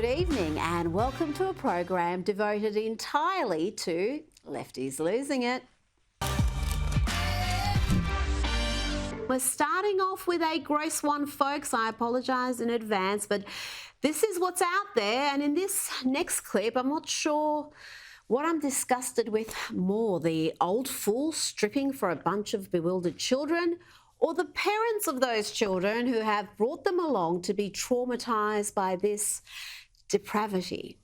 Good evening and welcome to a program devoted entirely to Lefties Losing It. We're starting off with a gross one, folks. I apologise in advance, but this is what's out there. And in this next clip, I'm not sure what I'm disgusted with more, the old fool stripping for a bunch of bewildered children, or the parents of those children who have brought them along to be traumatised by this depravity.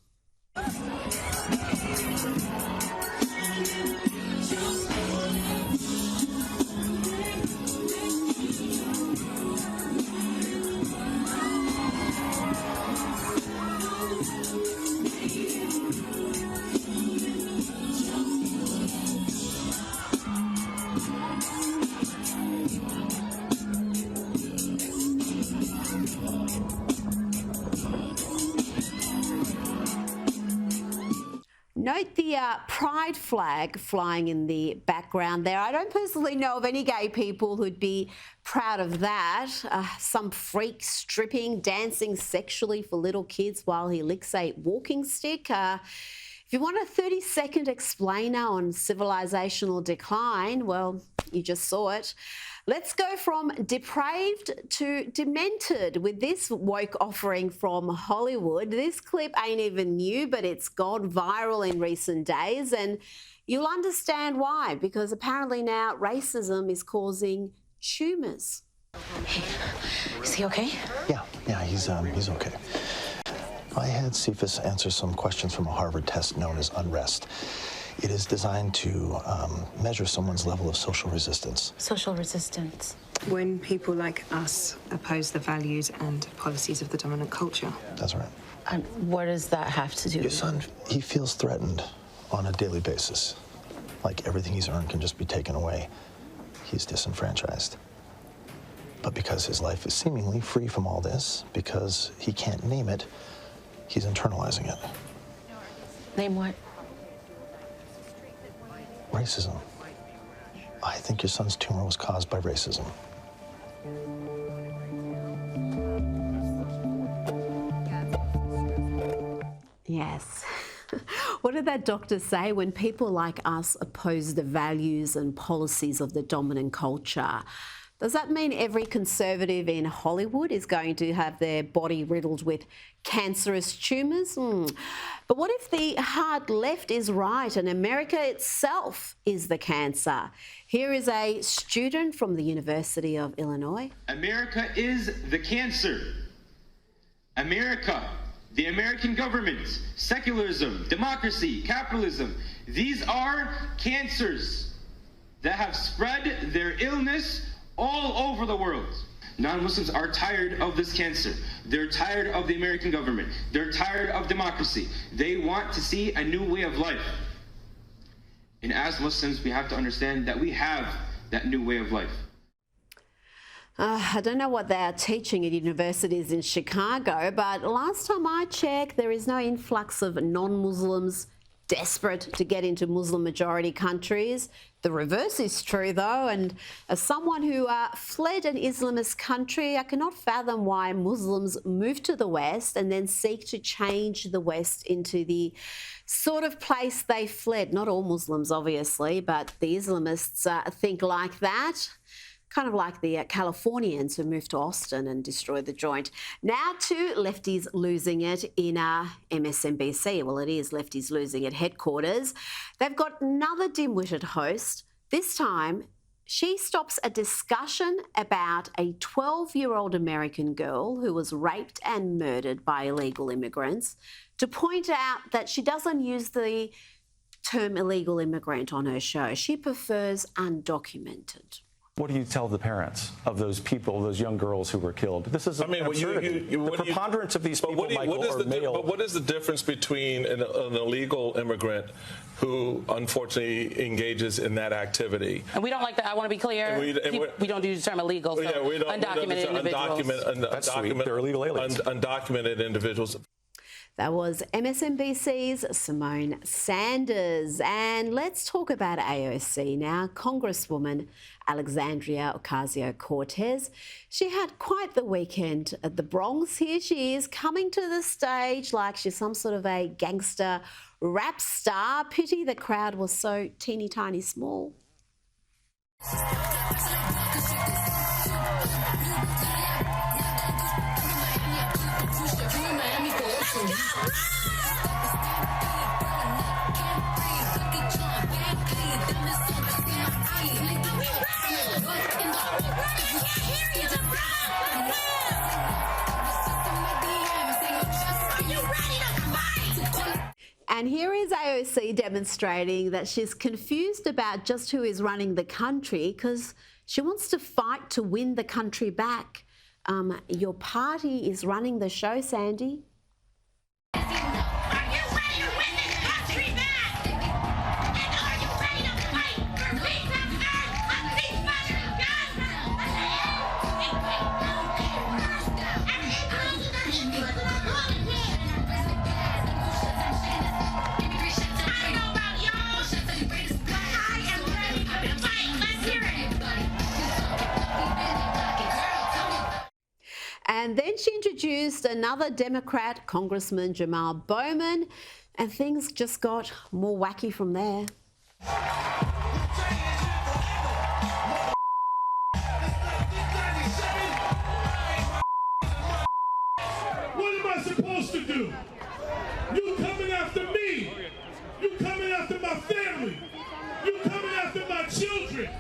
Note the pride flag flying in the background there. I don't personally know of any gay people who'd be proud of that. Some freak stripping, dancing sexually for little kids while he licks a walking stick. If you want a 30-second explainer on civilizational decline, well, you just saw it. Let's go from depraved to demented with this woke offering from Hollywood. This clip ain't even new, but it's gone viral in recent days, and you'll understand why, because apparently now racism is causing tumours. Hey, is he okay? Yeah, he's okay. I had Cephas answer some questions from a Harvard test known as unrest. It is designed to measure someone's level of social resistance. Social resistance. When people like us oppose the values and policies of the dominant culture. That's right. And what does that have to do Your son, he feels threatened on a daily basis. Like everything he's earned can just be taken away. He's disenfranchised. But because his life is seemingly free from all this, because he can't name it, he's internalizing it. Name what? Racism. I think your son's tumor was caused by racism. Yes. What did that doctor say? When people like us oppose the values and policies of the dominant culture, does that mean every conservative in Hollywood is going to have their body riddled with cancerous tumours? But what if the hard left is right and America itself is the cancer? Here is a student from the University of Illinois. America is the cancer. America, the American government, secularism, democracy, capitalism, these are cancers that have spread their illness all over the world. Non-Muslims are tired of this cancer. They're tired of the American government. They're tired of democracy. They want to see a new way of life. And as Muslims, we have to understand that we have that new way of life. I don't know what they are teaching at universities in Chicago, but last time I checked, there is no influx of non-Muslims desperate to get into Muslim-majority countries. The reverse is true, though, and as someone who fled an Islamist country, I cannot fathom why Muslims move to the West and then seek to change the West into the sort of place they fled. Not all Muslims, obviously, but the Islamists think like that. Kind of like the Californians who moved to Austin and destroyed the joint. Now to Lefties Losing It in MSNBC. Well, it is Lefties Losing It headquarters. They've got another dim-witted host. This time, she stops a discussion about a 12-year-old American girl who was raped and murdered by illegal immigrants to point out that she doesn't use the term illegal immigrant on her show. She prefers undocumented. What do you tell the parents of those people, those young girls who were killed? This is absurdity. The preponderance of these people, Michael, are male. But what is the difference between an illegal immigrant who unfortunately engages in that activity? And we don't like that. I want to be clear. We don't do the term illegal. So undocumented individuals. That's sweet. They're illegal aliens. Undocumented individuals. That was MSNBC's Simone Sanders. And let's talk about AOC now. Congresswoman Alexandria Ocasio-Cortez. She had quite the weekend at the Bronx. Here she is coming to the stage like she's some sort of a gangster rap star. Pity the crowd was so teeny tiny small. And here is AOC demonstrating that she's confused about just who is running the country because she wants to fight to win the country back. Your party is running the show, Sandy. And then she introduced another Democrat, Congressman Jamal Bowman, and things just got more wacky from there. What am I supposed to do? You coming after me. You coming after my family. You coming after my children.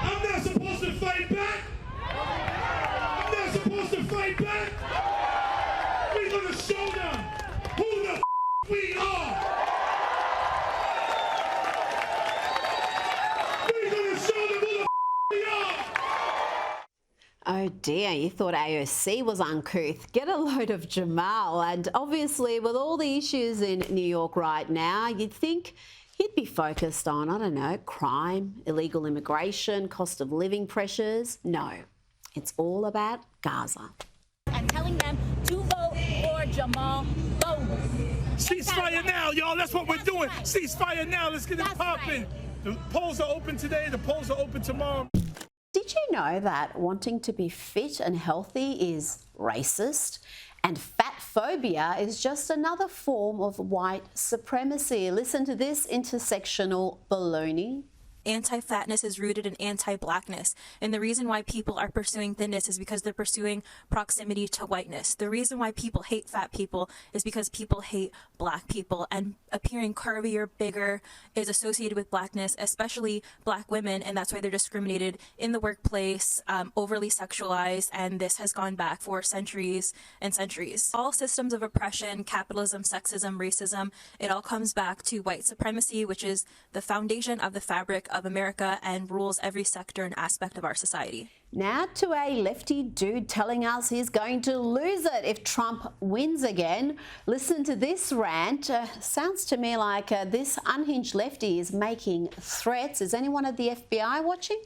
I'm not supposed to fight back. I'm not supposed to fight back. We're gonna show them who the we are. We're gonna show them who the we are. Oh dear, you thought AOC was uncouth. Get a load of Jamal. And obviously with all the issues in New York right now, you'd think he'd be focused on, I don't know, crime, illegal immigration, cost of living pressures. No, it's all about Gaza. And telling them to vote for Jamal Bowman. Ceasefire now, y'all. That's what we're doing. Ceasefire now. Let's get it popping. Right. The polls are open today. The polls are open tomorrow. Did you know that wanting to be fit and healthy is racist? And fatphobia is just another form of white supremacy. Listen to this intersectional baloney. Anti-fatness is rooted in anti-blackness, and the reason why people are pursuing thinness is because they're pursuing proximity to whiteness. The reason why people hate fat people is because people hate black people, and appearing curvier, bigger is associated with blackness, especially black women, and that's why they're discriminated in the workplace, overly sexualized, and this has gone back for centuries and centuries. All systems of oppression, capitalism, sexism, racism, it all comes back to white supremacy, which is the foundation of the fabric of America and rules every sector and aspect of our society. Now to a lefty dude telling us he's going to lose it if Trump wins again. Listen to this rant. Sounds to me like this unhinged lefty is making threats. Is anyone at the FBI watching?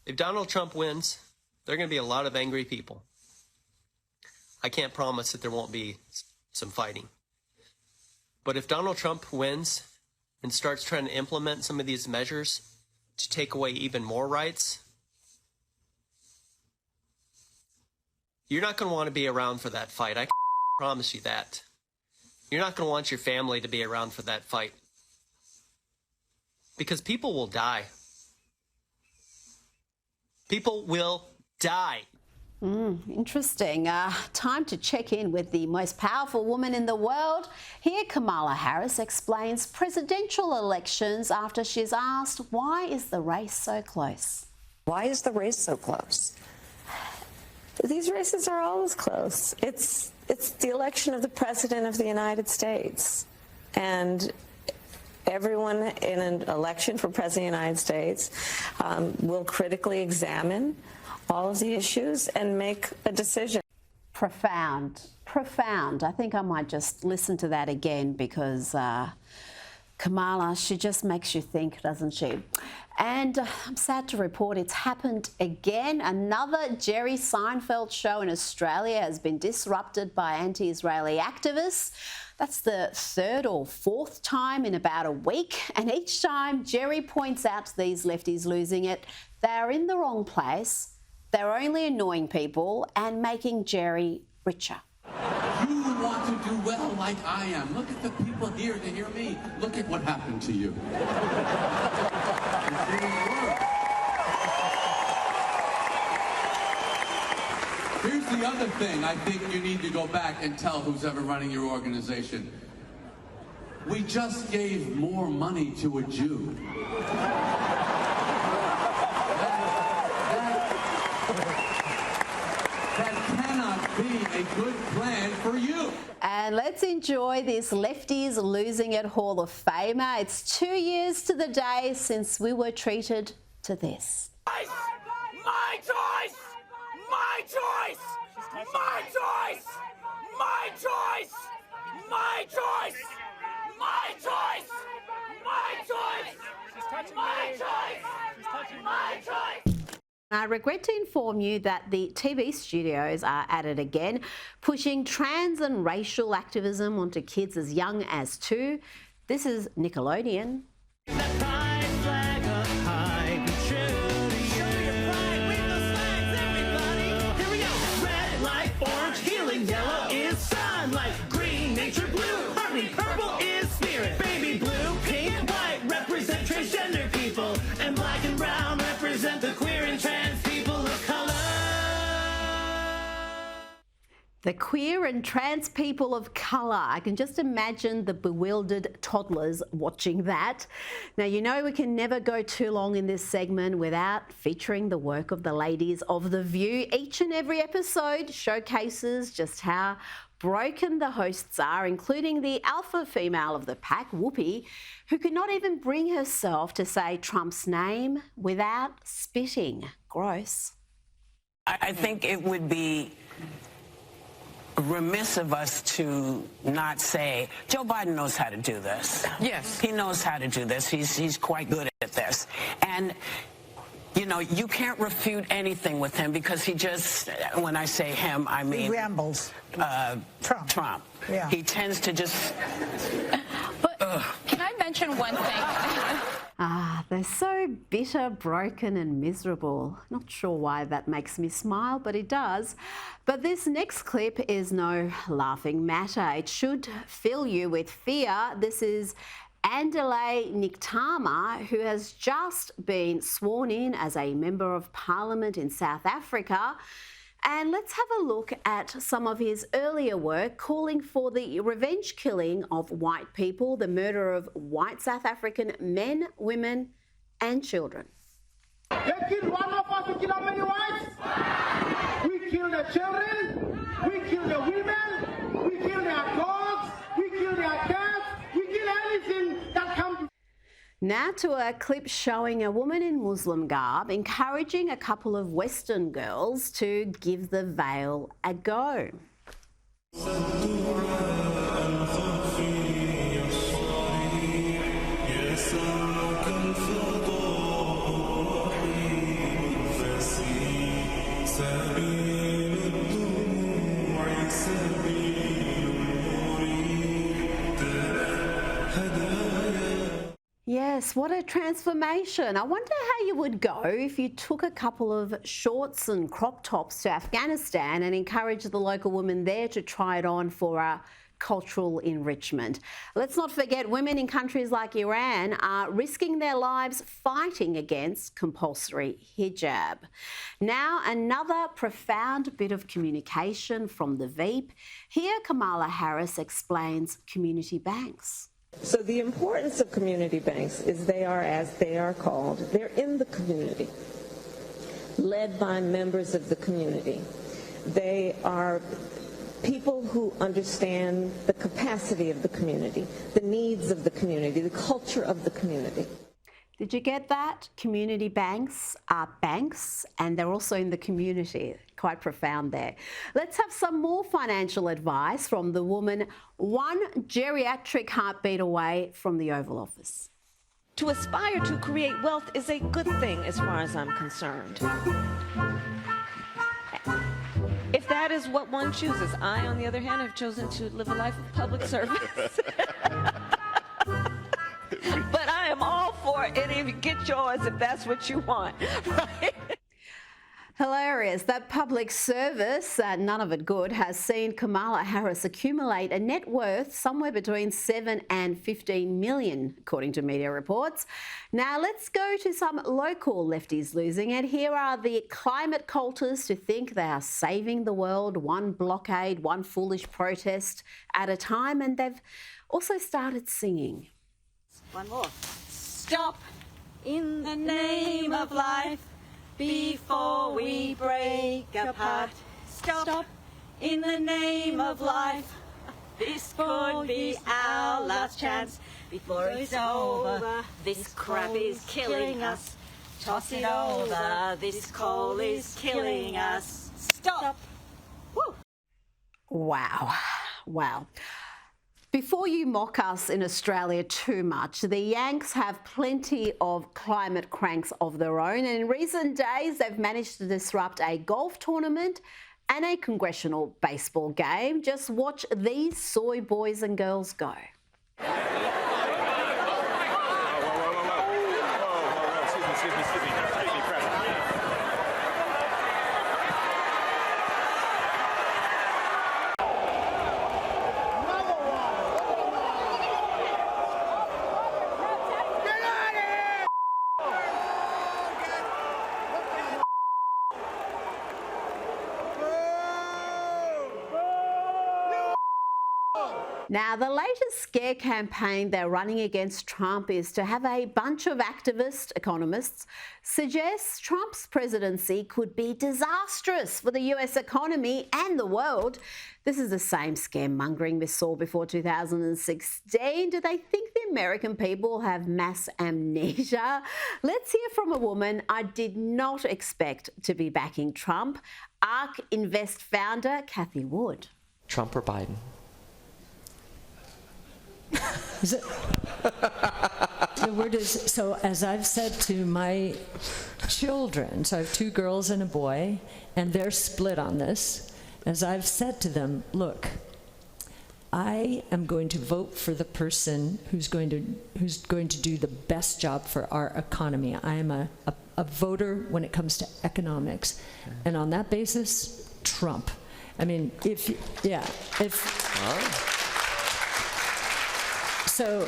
If Donald Trump wins, there are going to be a lot of angry people. I can't promise that there won't be some fighting. But if Donald Trump wins and starts trying to implement some of these measures to take away even more rights, you're not going to want to be around for that fight. I can promise you that. You're not going to want your family to be around for that fight. Because people will die. People will die. Interesting. Time to check in with the most powerful woman in the world. Here, Kamala Harris explains presidential elections after she's asked, why is the race so close? Why is the race so close? These races are always close. It's the election of the President of the United States. And everyone in an election for President of the United States will critically examine all of the issues and make a decision. Profound, profound. I think I might just listen to that again because Kamala, she just makes you think, doesn't she? And I'm sad to report it's happened again. Another Jerry Seinfeld show in Australia has been disrupted by anti-Israeli activists. That's the third or fourth time in about a week. And each time Jerry points out to these lefties losing it, they're in the wrong place, they're only annoying people and making Jerry richer. You want to do well like I am. Look at the people here to hear me. Look at what happened to you. It didn't work. Here's the other thing I think you need to go back and tell who's ever running your organization. We just gave more money to a Jew. That cannot be a good plan for you. And let's enjoy this Lefties Losing It Hall of Famer. It's 2 years to the day since we were treated to this. My choice! My choice! My choice! My choice! My choice! My choice! My choice! My choice! My choice! I regret to inform you that the TV studios are at it again, pushing trans and racial activism onto kids as young as 2. This is Nickelodeon. The queer and trans people of colour. I can just imagine the bewildered toddlers watching that. Now, you know we can never go too long in this segment without featuring the work of the ladies of The View. Each and every episode showcases just how broken the hosts are, including the alpha female of the pack, Whoopi, who could not even bring herself to say Trump's name without spitting. Gross. I think it would be remiss of us to not say Joe Biden knows how to do this. Yes, he knows how to do this. He's quite good at this. And you know, you can't refute anything with him because he just, when I say him, I mean... He rambles. Trump. Yeah. He tends to just... But can I mention one thing? They're so bitter, broken and miserable. Not sure why that makes me smile, but it does. But this next clip is no laughing matter. It should fill you with fear. This is Andile Niktama, who has just been sworn in as a Member of Parliament in South Africa. And let's have a look at some of his earlier work calling for the revenge killing of white people, the murder of white South African men, women and children. They killed one of us, we kill how many whites? We kill the children, we kill the women, we kill their dogs, we kill their cats, we kill anything that comes. Now to a clip showing a woman in Muslim garb encouraging a couple of Western girls to give the veil a go. Yes, what a transformation. I wonder how you would go if you took a couple of shorts and crop tops to Afghanistan and encouraged the local women there to try it on for a cultural enrichment. Let's not forget women in countries like Iran are risking their lives fighting against compulsory hijab. Now, another profound bit of communication from the Veep. Here, Kamala Harris explains community banks. So the importance of community banks is they are, as they are called, they're in the community, led by members of the community. They are people who understand the capacity of the community, the needs of the community, the culture of the community. Did you get that? Community banks are banks and they're also in the community. Quite profound there. Let's have some more financial advice from the woman one geriatric heartbeat away from the Oval Office. To aspire to create wealth is a good thing as far as I'm concerned. If that is what one chooses. I, on the other hand, have chosen to live a life of public service. But I am all for any of you get yours if that's what you want, right? Hilarious. That public service, none of it good, has seen Kamala Harris accumulate a net worth somewhere between 7 and 15 million, according to media reports. Now let's go to some local lefties losing it. Here are the climate cultists who think they are saving the world, one blockade, one foolish protest at a time, and they've also started singing. One more. Stop in the name of life before we break apart. Stop in the name of life. This could be our last chance before it's over. This crap is killing us. Toss it over. This coal is killing us. Stop. Woo. Wow. Wow. Before you mock us in Australia too much, the Yanks have plenty of climate cranks of their own, and in recent days they've managed to disrupt a golf tournament and a congressional baseball game. Just watch these soy boys and girls go. Now, the latest scare campaign they're running against Trump is to have a bunch of activist economists suggest Trump's presidency could be disastrous for the US economy and the world. This is the same scaremongering we saw before 2016. Do they think the American people have mass amnesia? Let's hear from a woman I did not expect to be backing Trump, ARK Invest founder Cathy Wood. Trump or Biden? The word is, so as I've said to my children, so I have 2 girls and a boy, and they're split on this, as I've said to them, look, I am going to vote for the person who's going to do the best job for our economy. I am a voter when it comes to economics. And on that basis, Trump. I mean, So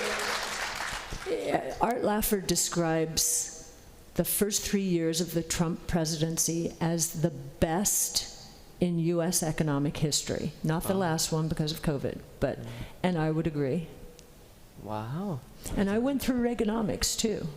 Art Laffer describes the first 3 years of the Trump presidency as the best in U.S. economic history. Not the last one because of COVID, but, and I would agree. Wow. And I went through Reaganomics too.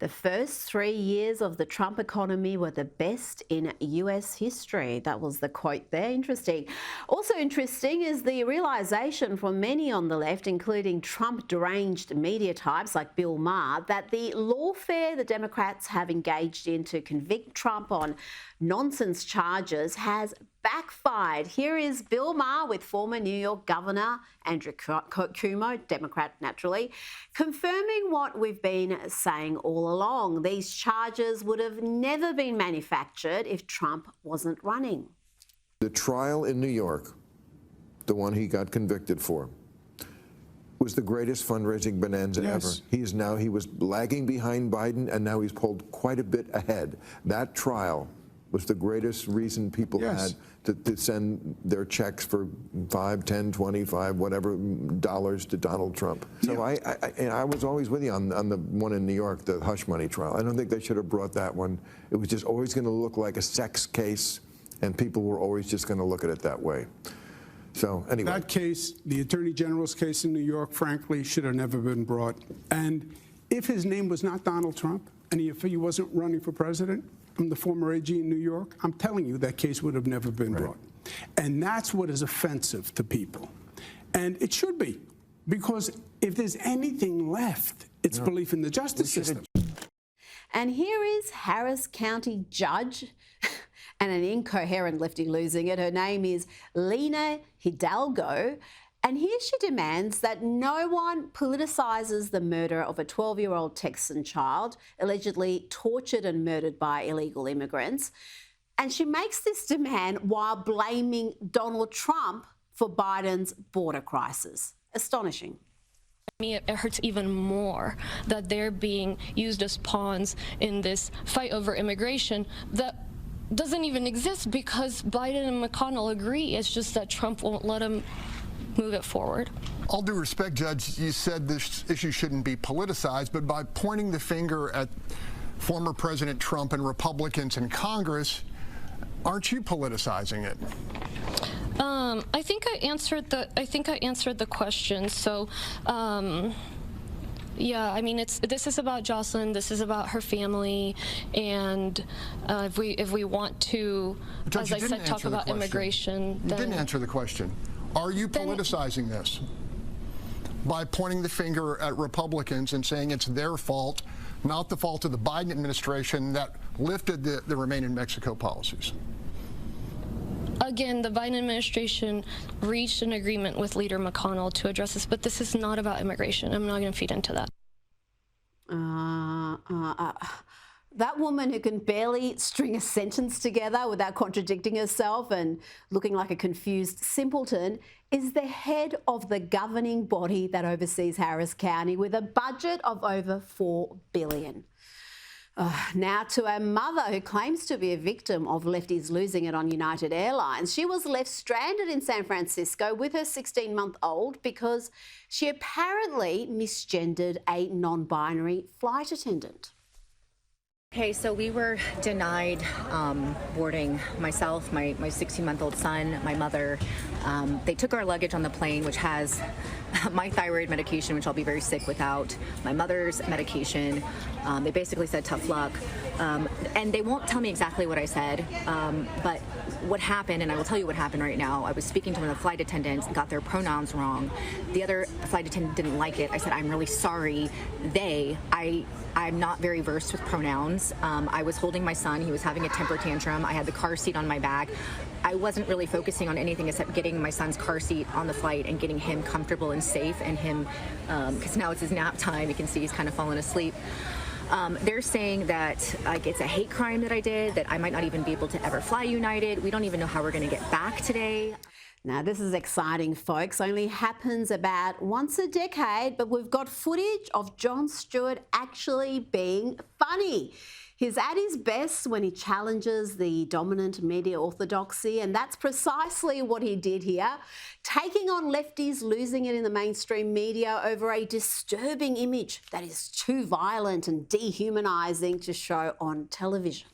The first 3 years of the Trump economy were the best in US history. That was the quote there. Interesting. Also interesting is the realisation from many on the left, including Trump-deranged media types like Bill Maher, that the lawfare the Democrats have engaged in to convict Trump on nonsense charges has backfired. Here is Bill Maher with former New York Governor Andrew Cuomo, Democrat naturally, confirming what we've been saying all along. These charges would have never been manufactured if Trump wasn't running. The trial in New York, the one he got convicted for, was the greatest fundraising bonanza ever. He was lagging behind Biden, and now he's pulled quite a bit ahead. That trial was the greatest reason people had to send their checks for $5, $10, $25, whatever dollars to Donald Trump. So I was always with you on the one in New York, the hush money trial. I don't think they should have brought that one. It was just always going to look like a sex case, and people were always just going to look at it that way. So anyway. That case, the Attorney General's case in New York, frankly, should have never been brought. And if his name was not Donald Trump, and if he wasn't running for president, I'm the former AG in New York, I'm telling you that case would have never been brought. And that's what is offensive to people. And it should be, because if there's anything left, it's belief in the justice system. And here is Harris County judge and an incoherent lefty losing it. Her name is Lena Hidalgo. And here she demands that no one politicises the murder of a 12-year-old Texan child allegedly tortured and murdered by illegal immigrants. And she makes this demand while blaming Donald Trump for Biden's border crisis. Astonishing. Me, it hurts even more that they're being used as pawns in this fight over immigration that doesn't even exist because Biden and McConnell agree. It's just that Trump won't let them move it forward. All due respect, Judge, you said this issue shouldn't be politicized, but by pointing the finger at former President Trump and Republicans in Congress, aren't you politicizing it? I think I answered the question. So, yeah, I mean, this is about Jocelyn. This is about her family, and if we want to, Judge, as I said, talk about immigration. You didn't answer the question. Are you politicizing this by pointing the finger at Republicans and saying it's their fault, not the fault of the Biden administration that lifted the Remain in Mexico policies? Again, the Biden administration reached an agreement with Leader McConnell to address this, but this is not about immigration. I'm not going to feed into that. That woman who can barely string a sentence together without contradicting herself and looking like a confused simpleton is the head of the governing body that oversees Harris County with a budget of over $4 billion. Now to a mother who claims to be a victim of lefties losing it on United Airlines. She was left stranded in San Francisco with her 16-month-old because she apparently misgendered a non-binary flight attendant. Okay, so we were denied boarding, myself, my 16-month-old son, my mother. They took our luggage on the plane, which has my thyroid medication, which I'll be very sick without, my mother's medication. They basically said tough luck. And they won't tell me exactly what I said, but what happened, and I will tell you what happened right now, I was speaking to one of the flight attendants and got their pronouns wrong. The other flight attendant didn't like it. I said, I'm really sorry. I'm not very versed with pronouns. I was holding my son. He was having a temper tantrum. I had the car seat on my back. I wasn't really focusing on anything except getting my son's car seat on the flight and getting him comfortable and safe, and him, because now it's his nap time. You can see he's kind of fallen asleep. They're saying that it's a hate crime that I did, that I might not even be able to ever fly United. We don't even know how we're going to get back today. Now, this is exciting, folks. Only happens about once a decade, but we've got footage of Jon Stewart actually being funny. He's at his best when he challenges the dominant media orthodoxy, and that's precisely what he did here, taking on lefties losing it in the mainstream media over a disturbing image that is too violent and dehumanising to show on television.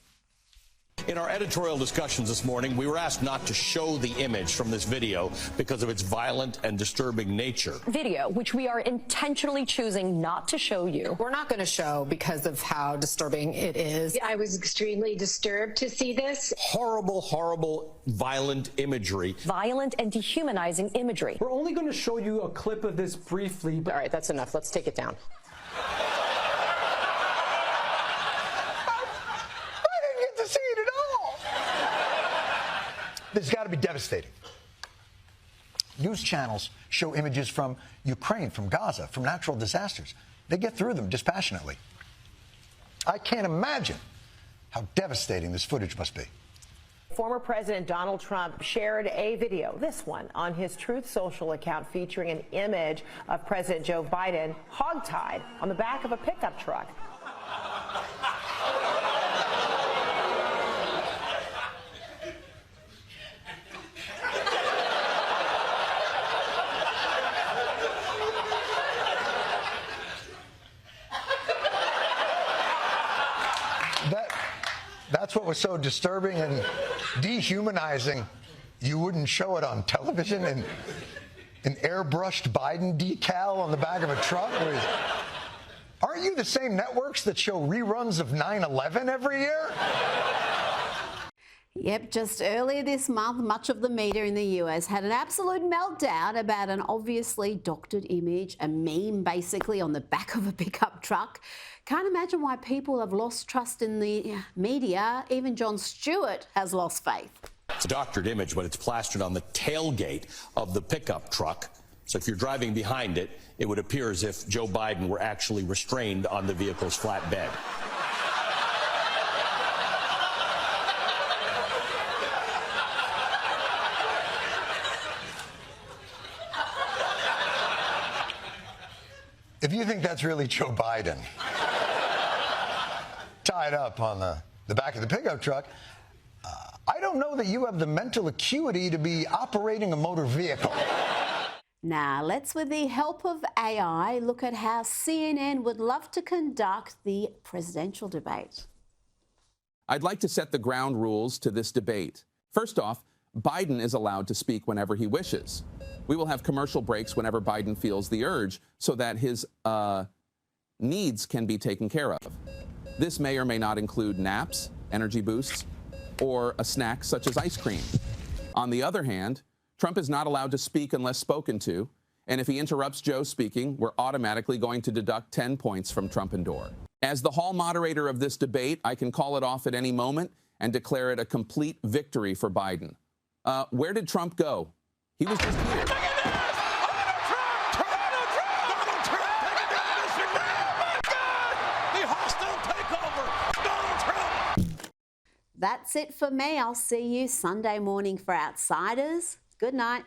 In our editorial discussions this morning, we were asked not to show the image from this video because of its violent and disturbing nature. Video, which we are intentionally choosing not to show you. We're not going to show because of how disturbing it is. I was extremely disturbed to see this. Horrible, horrible, violent imagery. Violent and dehumanizing imagery. We're only going to show you a clip of this briefly. All right, that's enough. Let's take it down. This has got to be devastating. News channels show images from Ukraine, from Gaza, from natural disasters. They get through them dispassionately. I can't imagine how devastating this footage must be. Former President Donald Trump shared a video, this one, on his Truth Social account featuring an image of President Joe Biden hogtied on the back of a pickup truck. That's what was so disturbing and dehumanizing. You wouldn't show it on television, and an airbrushed Biden decal on the back of a truck? Aren't you the same networks that show reruns of 9/11 every year? Yep, just earlier this month, much of the media in the US had an absolute meltdown about an obviously doctored image, a meme basically on the back of a pickup truck. Can't imagine why people have lost trust in the media. Even Jon Stewart has lost faith. It's a doctored image, but it's plastered on the tailgate of the pickup truck. So if you're driving behind it, it would appear as if Joe Biden were actually restrained on the vehicle's flatbed. If you think that's really Joe Biden tied up on the back of the pickup truck, I don't know that you have the mental acuity to be operating a motor vehicle. Now, let's, with the help of AI, look at how CNN would love to conduct the presidential debate. I'd like to set the ground rules to this debate. First off, Biden is allowed to speak whenever he wishes. We will have commercial breaks whenever Biden feels the urge so that his needs can be taken care of. This may or may not include naps, energy boosts, or a snack such as ice cream. On the other hand, Trump is not allowed to speak unless spoken to, and if he interrupts Joe speaking, we're automatically going to deduct 10 points from Trump and Dore. As the hall moderator of this debate, I can call it off at any moment and declare it a complete victory for Biden. Where did Trump go? He was just here. That's it for me. I'll see you Sunday morning for Outsiders. Good night.